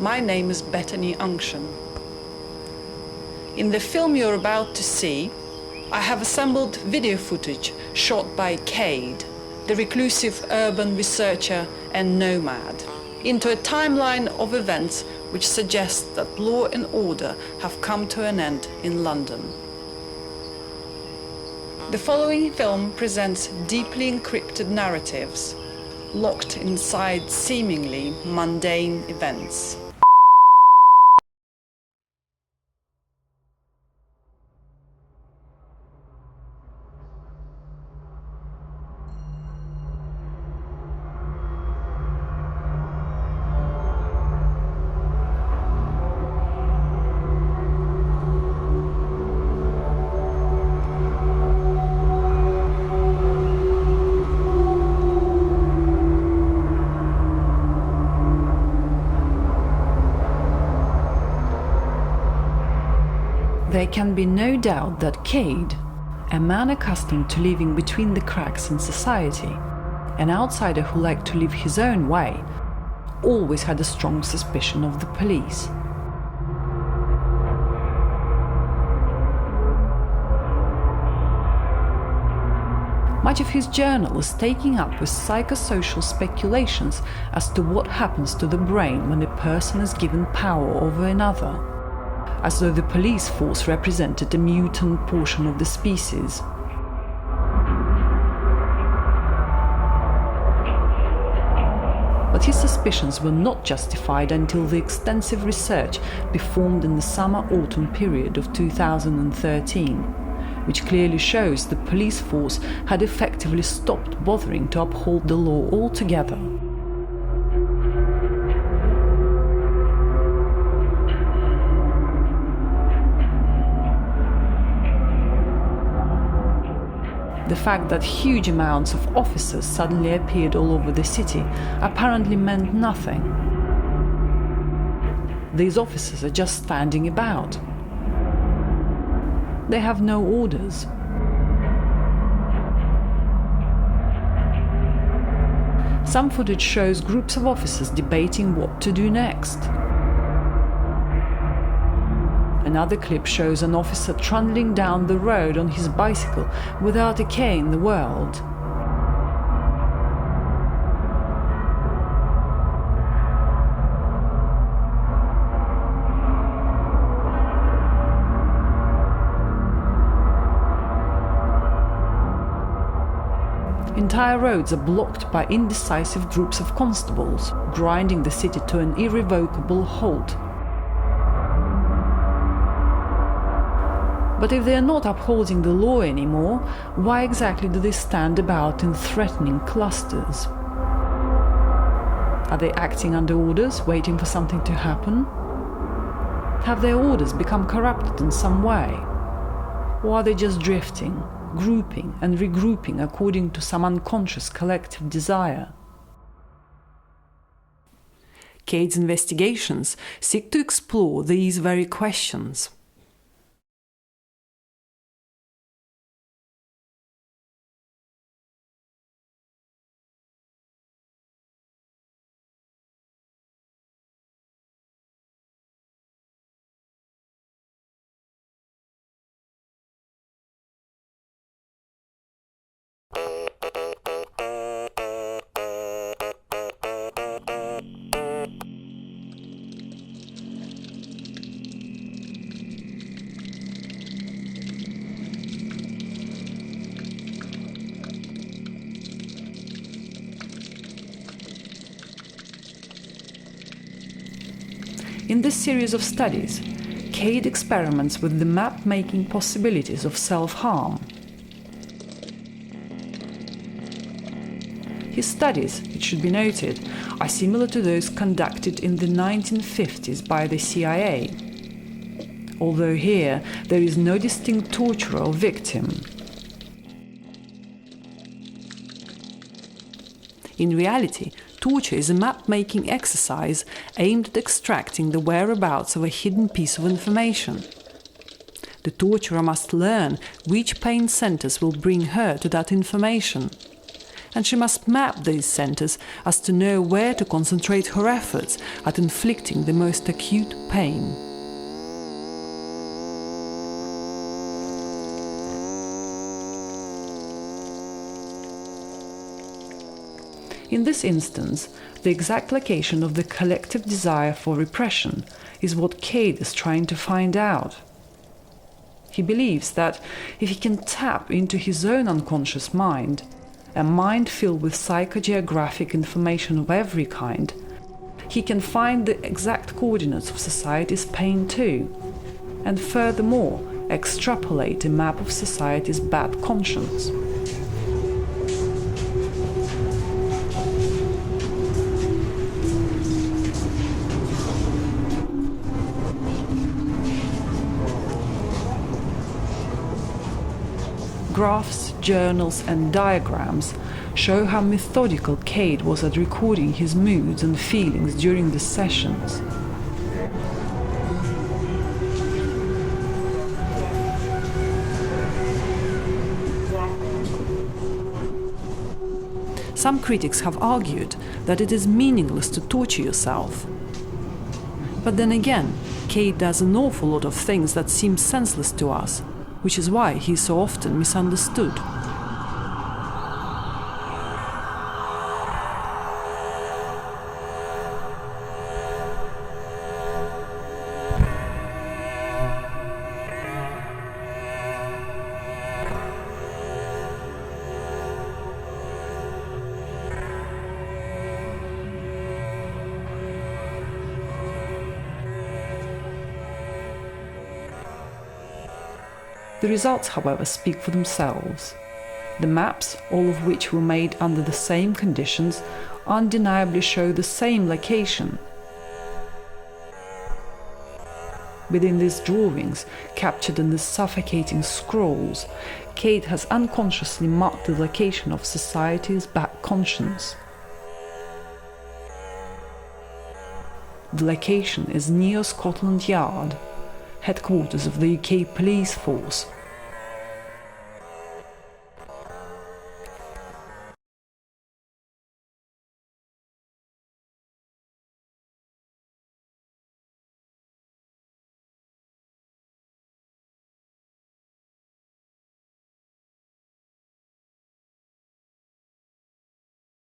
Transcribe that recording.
My name is Bethany Unction. In the film you're about to see, I have assembled video footage shot by CADE, the reclusive urban researcher and nomad, into a timeline of events which suggest that law and order have come to an end in London. The following film presents deeply encrypted narratives, locked inside seemingly mundane events. There can be no doubt that CADE, a man accustomed to living between the cracks in society, an outsider who liked to live his own way, always had a strong suspicion of the police. Much of his journal is taking up with psychosocial speculations as to what happens to the brain when a person is given power over another, as though the police force represented a mutant portion of the species. But his suspicions were not justified until the extensive research performed in the summer-autumn period of 2013, which clearly shows the police force had effectively stopped bothering to uphold the law altogether. The fact that huge amounts of officers suddenly appeared all over the city apparently meant nothing. These officers are just standing about. They have no orders. Some footage shows groups of officers debating what to do next. Another clip shows an officer trundling down the road on his bicycle without a care in the world. Entire roads are blocked by indecisive groups of constables, grinding the city to an irrevocable halt. But if they are not upholding the law anymore, why exactly do they stand about in threatening clusters? Are they acting under orders, waiting for something to happen? Have their orders become corrupted in some way? Or are they just drifting, grouping and regrouping according to some unconscious collective desire? CADE's investigations seek to explore these very questions. In this series of studies, CADE experiments with the map-making possibilities of self-harm. His studies, it should be noted, are similar to those conducted in the 1950s by the CIA, although here there is no distinct torturer or victim. In reality, torture is a map-making exercise aimed at extracting the whereabouts of a hidden piece of information. The torturer must learn which pain centers will bring her to that information, and she must map these centres as to know where to concentrate her efforts at inflicting the most acute pain. In this instance, the exact location of the collective desire for repression is what CADE is trying to find out. He believes that if he can tap into his own unconscious mind, a mind filled with psychogeographic information of every kind, he can find the exact coordinates of society's pain too, and furthermore extrapolate a map of society's bad conscience. Graphs, journals and diagrams show how methodical CADE was at recording his moods and feelings during the sessions. Some critics have argued that it is meaningless to torture yourself. But then again, CADE does an awful lot of things that seem senseless to us, which is why he is so often misunderstood. The results, however, speak for themselves. The maps, all of which were made under the same conditions, undeniably show the same location. Within these drawings, captured in the suffocating scrolls, CADE has unconsciously marked the location of society's bad conscience. The location is near Scotland Yard, headquarters of the UK police force,